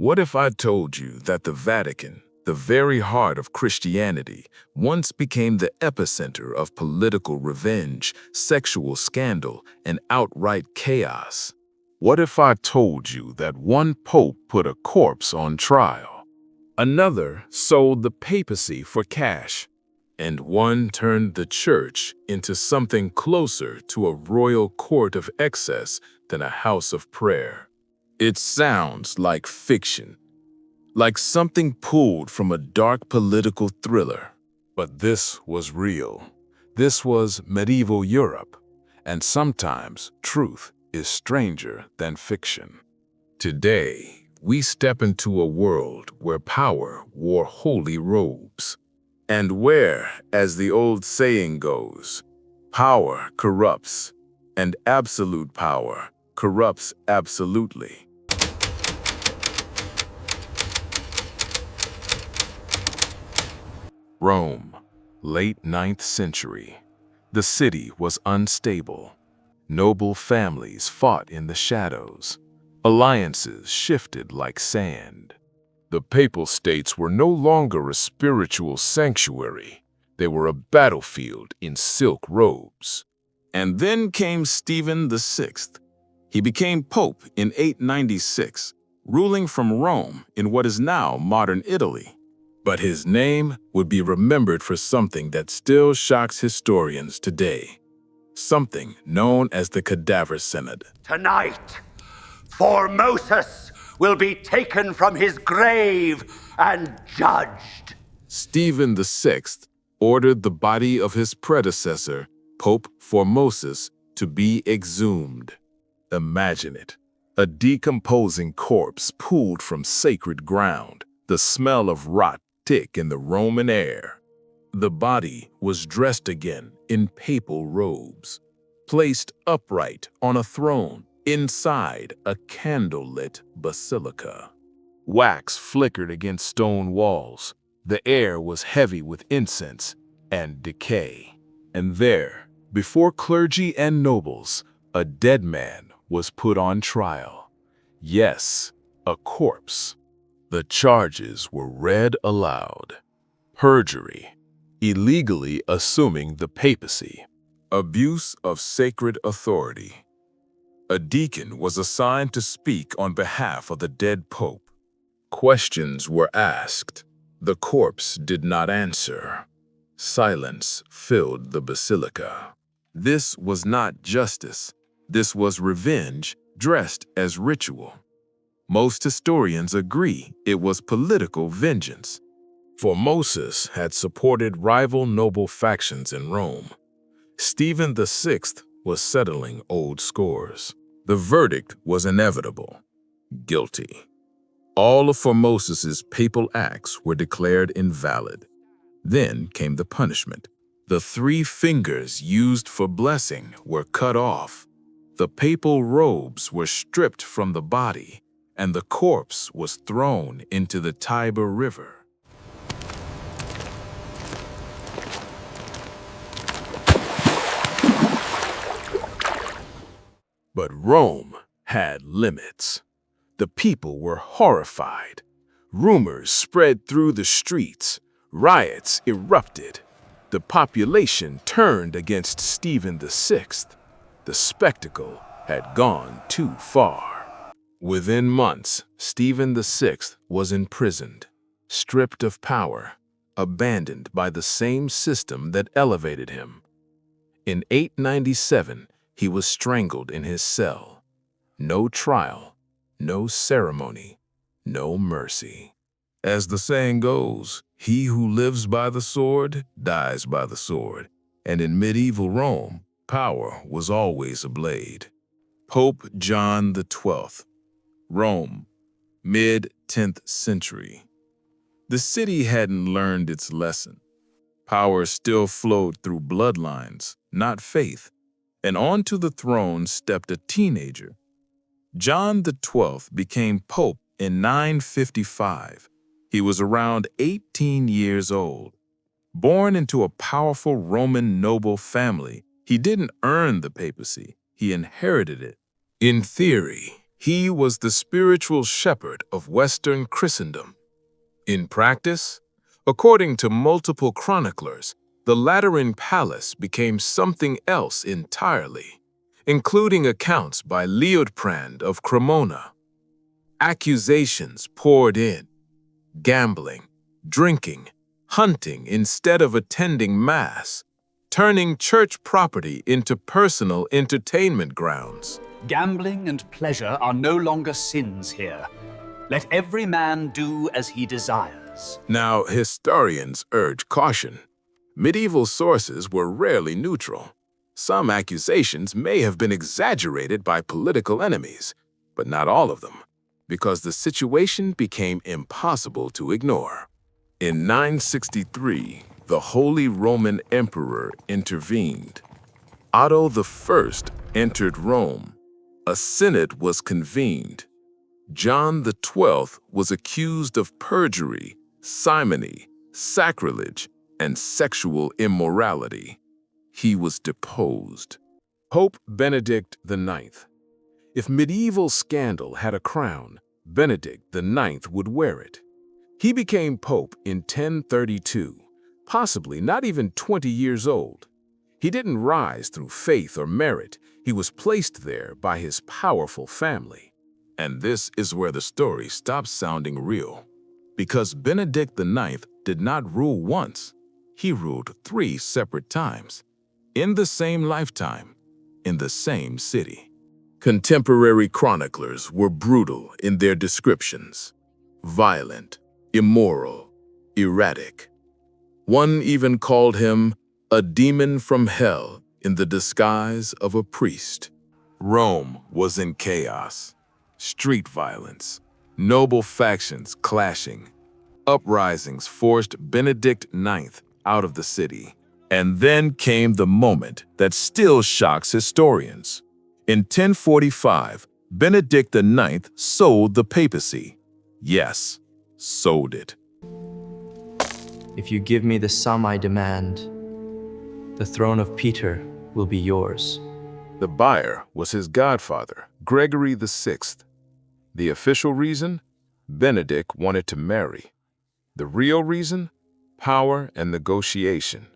What if I told you that the Vatican, the very heart of Christianity, once became the epicenter of political revenge, sexual scandal, and outright chaos? What if I told you that one pope put a corpse on trial, another sold the papacy for cash, and one turned the church into something closer to a royal court of excess than a house of prayer? It sounds like fiction, like something pulled from a dark political thriller. But this was real. This was medieval Europe, and sometimes truth is stranger than fiction. Today, we step into a world where power wore holy robes, and where, as the old saying goes, power corrupts, and absolute power corrupts absolutely. Rome, late 9th century. The city was unstable. Noble families fought in the shadows. Alliances shifted like sand. The papal states were no longer a spiritual sanctuary. They were a battlefield in silk robes. And then came Stephen VI. He became pope in 896, ruling from Rome in what is now modern Italy. But his name would be remembered for something that still shocks historians today. Something known as the Cadaver Synod. Tonight, Formosus will be taken from his grave and judged. Stephen VI ordered the body of his predecessor, Pope Formosus, to be exhumed. Imagine it, a decomposing corpse pulled from sacred ground, the smell of rot thick in the Roman air. The body was dressed again in papal robes, placed upright on a throne inside a candle-lit basilica. Wax flickered against stone walls. The air was heavy with incense and decay. And there, before clergy and nobles, a dead man was put on trial. Yes, a corpse. The charges were read aloud. Perjury, illegally assuming the papacy, abuse of sacred authority. A deacon was assigned to speak on behalf of the dead pope. Questions were asked. The corpse did not answer. Silence filled the basilica. This was not justice. This was revenge dressed as ritual. Most historians agree it was political vengeance. Formosus had supported rival noble factions in Rome. Stephen VI was settling old scores. The verdict was inevitable: guilty. All of Formosus's papal acts were declared invalid. Then came the punishment. The 3 fingers used for blessing were cut off. The papal robes were stripped from the body, and the corpse was thrown into the Tiber River. But Rome had limits. The people were horrified. Rumors spread through the streets. Riots erupted. The population turned against Stephen VI. The spectacle had gone too far. Within months, Stephen VI was imprisoned, stripped of power, abandoned by the same system that elevated him. In 897, he was strangled in his cell. No trial, no ceremony, no mercy. As the saying goes, he who lives by the sword dies by the sword. And in medieval Rome, power was always a blade. Pope John XII. Rome, mid-10th century. The city hadn't learned its lesson. Power still flowed through bloodlines, not faith. And onto the throne stepped a teenager. John XII became pope in 955. He was around 18 years old. Born into a powerful Roman noble family, he didn't earn the papacy, he inherited it. In theory, He was the spiritual shepherd of Western Christendom. In practice, according to multiple chroniclers, the Lateran Palace became something else entirely, including accounts by Liutprand of Cremona. Accusations poured in: gambling, drinking, hunting instead of attending Mass, turning church property into personal entertainment grounds. Gambling and pleasure are no longer sins here. Let every man do as he desires. Now, historians urge caution. Medieval sources were rarely neutral. Some accusations may have been exaggerated by political enemies, but not all of them, because the situation became impossible to ignore. In 963, the Holy Roman Emperor intervened. Otto I entered Rome. A synod was convened. John XII was accused of perjury, simony, sacrilege, and sexual immorality. He was deposed. Pope Benedict IX. If medieval scandal had a crown, Benedict IX would wear it. He became pope in 1032, possibly not even 20 years old. He didn't rise through faith or merit. He was placed there by his powerful family. And this is where the story stops sounding real. Because Benedict IX did not rule once. He ruled 3 separate times, in the same lifetime, in the same city. Contemporary chroniclers were brutal in their descriptions: violent, immoral, erratic. One even called him a demon from hell in the disguise of a priest. Rome was in chaos. Street violence, noble factions clashing. Uprisings forced Benedict IX out of the city. And then came the moment that still shocks historians. In 1045, Benedict IX sold the papacy. Yes, sold it. If you give me the sum I demand, the throne of Peter will be yours. The buyer was his godfather, Gregory VI. The official reason? Benedict wanted to marry. The real reason? Power and negotiation.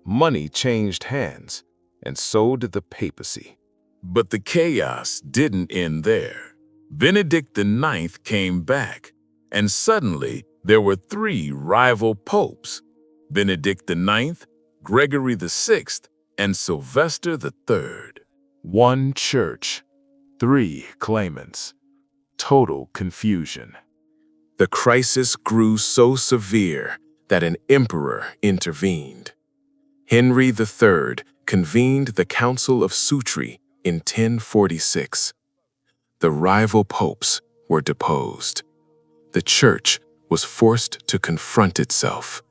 Money changed hands, and so did the papacy. But the chaos didn't end there. Benedict IX came back, and suddenly there were 3 rival popes: Benedict IX, Gregory VI, and Sylvester III. 1 church, 3 claimants. Total confusion. The crisis grew so severe that an emperor intervened. Henry III convened the Council of Sutri in 1046. The rival popes were deposed. The church was forced to confront itself.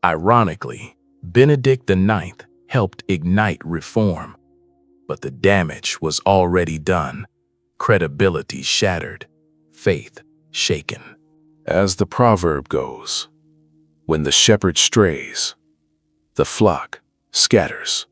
Ironically, Benedict IX helped ignite reform, but the damage was already done. Credibility shattered, faith shaken. As the proverb goes, when the shepherd strays, the flock scatters.